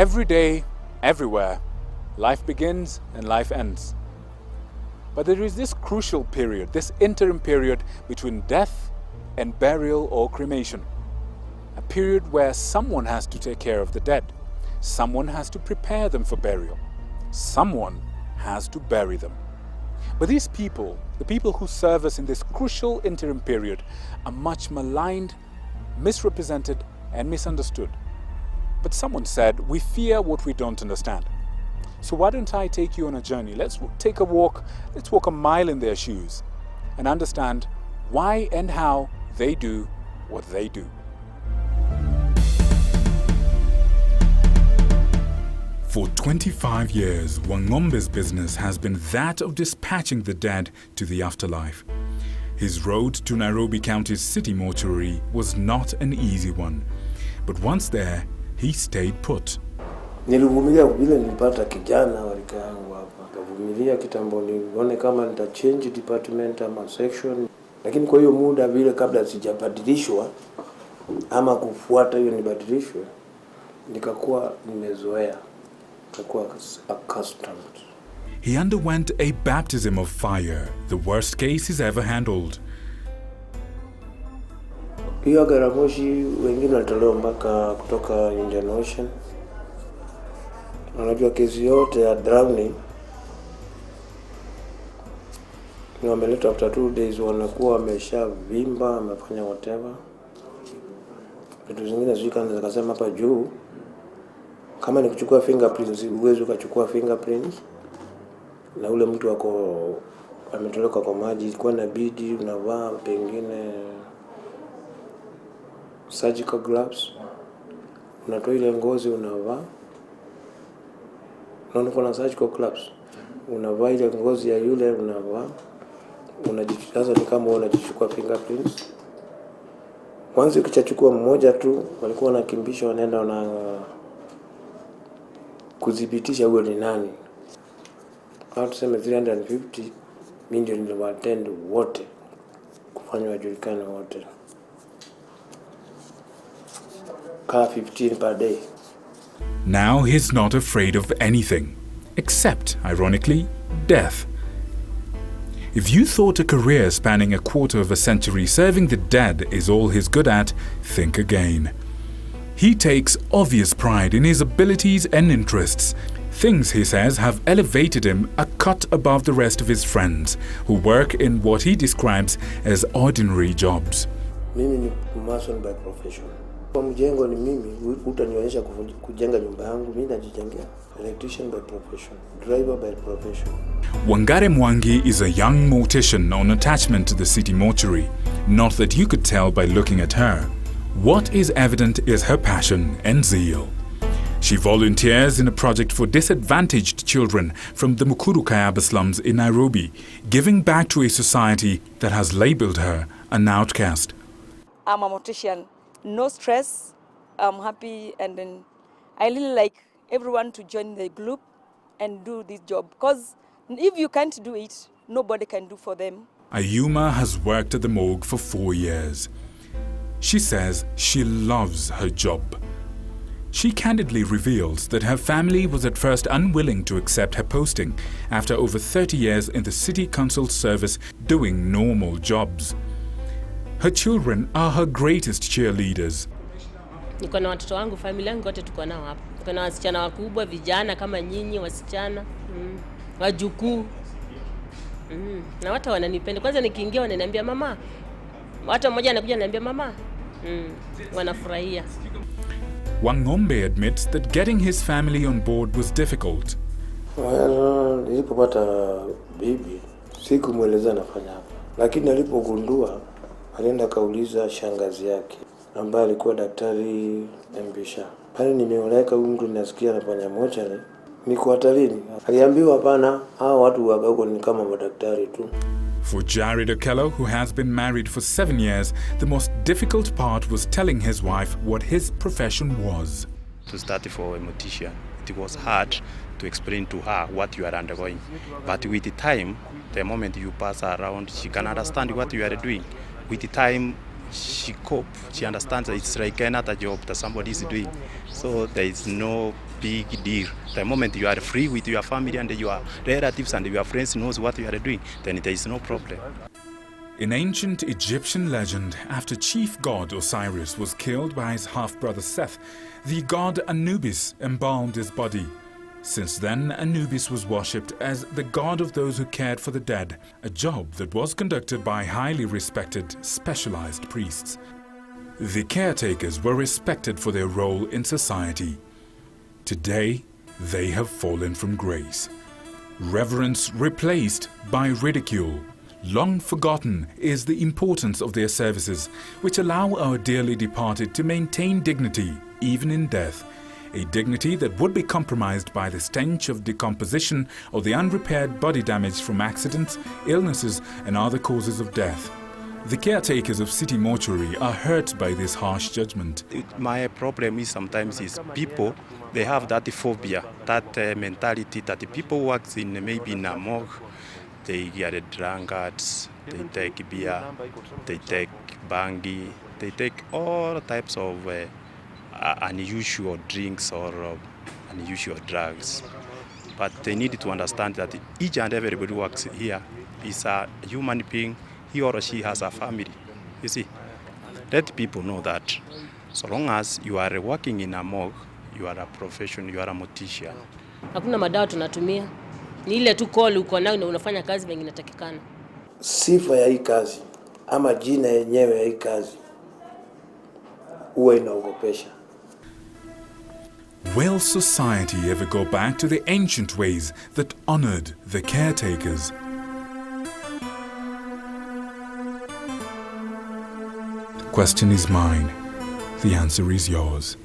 Every day, everywhere, life begins and life ends. But there is this crucial period, this interim period between death and burial or cremation. A period where someone has to take care of the dead. Someone has to prepare them for burial. Someone has to bury them. But these people, the people who serve us in this crucial interim period, are much maligned, misrepresented, and misunderstood. But someone said, we fear what we don't understand. So why don't I take you on a journey? Let's take a walk, let's walk a mile in their shoes and understand why and how they do what they do. For 25 years, Wangombe's business has been that of dispatching the dead to the afterlife. His road to Nairobi County's city mortuary was not an easy one. But once there, he stayed put. Nilivumilia vile nilipata kijana walika yangu hapa. Nikavumilia kitambo nione kama nita change department ama section. Lakini kwa hiyo muda vile kabla sijabadilishwa ama kufuata hiyo nibadilishwe, nikakuwa nimezoea. Nikakuwa accustomed. He underwent a baptism of fire, the worst case he's ever handled. Hiyo garamoshi wengine walitolewa mpaka kutoka Indian Ocean. Unajua kesi yote ya drowning ni wameleta after 2 days wanakuwa wameshavimba, wamefanya whatever. Vitu zingine zika naweza kusema hapa juu kama ni kuchukua fingerprints, uwezo ukachukua fingerprints na ule mtu wako ametolewa kwa maji, kwa inabidi unavaa pengine surgical gloves, unatoa ile ngozi unavaa. Naona kuna surgical gloves, unavaa ile ngozi ya yule unavaa, unajichukua ni kama unajichukua fingerprints. Kwanza ukichukua mmoja tu walikuwa wanakimbisha wanaenda na kudhibitisha huyo ni nani. Au tuseme 350 mimi ndio niliwatend wote kufanywa wajulikane wote. Car 15 per day. Now he's not afraid of anything, except, ironically, death. If you thought a career spanning a quarter of a century serving the dead is all he's good at, think again. He takes obvious pride in his abilities and interests, things he says have elevated him a cut above the rest of his friends, who work in what he describes as ordinary jobs. Mimi ni mason by profession. Kwa mjengo ni mimi, utanionyesha kujenga nyumba yangu, mimi najijengea. Electrician by profession, driver by profession. Wangare Mwangi is a young mortician on attachment to the city mortuary. Not that you could tell by looking at her. What is evident is her passion and zeal. She volunteers in a project for disadvantaged children from the Mukuru Kayaba slums in Nairobi, giving back to a society that has labelled her an outcast. I'm a mortician. No stress, I'm happy, and then I really like everyone to join the group and do this job, because if you can't do it, nobody can do for them. Ayuma has worked at the morgue for 4 years. She says she loves her job. She candidly reveals that her family was at first unwilling to accept her posting after over 30 years in the city council service doing normal jobs. Her children are her greatest cheerleaders. Niko na watoto wangu, familia yangu wote tuko nao hapa. Niko na wasichana wakubwa, vijana kama nyinyi, wasichana, wajukuu. Na watu wananipenda. Kwanza nikiingia wananiambia mama. Watu mmoja anakuja ananiambia mama. Wanafurahia. Wangombe admits that getting his family on board was difficult. Well, nilipopata bibi, sikumweleza nafanya hapa. Lakini alipogundua alienda kauliza shangazi yake ambaye alikuwa daktari Mbisha. Pale nimeoleka huyu mtu nasikia anafanya mochari. Niko hatarini. Aliambiwa hapana, hao watu wagako ni kama madaktari tu. For Jared Okello, who has been married for 7 years, the most difficult part was telling his wife what his profession was. To start for a mortician, it was hard to explain to her what you are undergoing. But with the time, the moment you pass around, she can understand what you are doing. With the time, she cope. She understands that it's like another job that somebody is doing. So there is no big deal. The moment you are free with your family and your relatives and your friends knows what you are doing, then there is no problem. In ancient Egyptian legend, after chief god Osiris was killed by his half-brother Seth, the god Anubis embalmed his body. Since then, Anubis was worshipped as the god of those who cared for the dead, a job that was conducted by highly respected, specialized priests. The caretakers were respected for their role in society. Today, they have fallen from grace. Reverence replaced by ridicule. Long forgotten is the importance of their services, which allow our dearly departed to maintain dignity, even in death. A dignity that would be compromised by the stench of decomposition or the unrepaired body damage from accidents, illnesses, and other causes of death. The caretakers of City Mortuary are hurt by this harsh judgment. My problem is sometimes people, they have that phobia, that mentality that the people works in maybe in a morgue, they get drunkards, they take beer, they take bangi, they take all types of unusual drinks or unusual drugs. But they need to understand that each and everybody who works here is a human being. He or she has a family. You see, let people know that so long as you are working in a morgue, you are a profession, you are a mortician. Hakuna madawa tunatumia. Ni ile tu call uko nayo na unafanya kazi venye inatakikana. Sifa ya hii kazi ama jina yenyewe ya hii kazi huwa inaogopesha. Will society ever go back to the ancient ways that honored the caretakers? The question is mine. The answer is yours.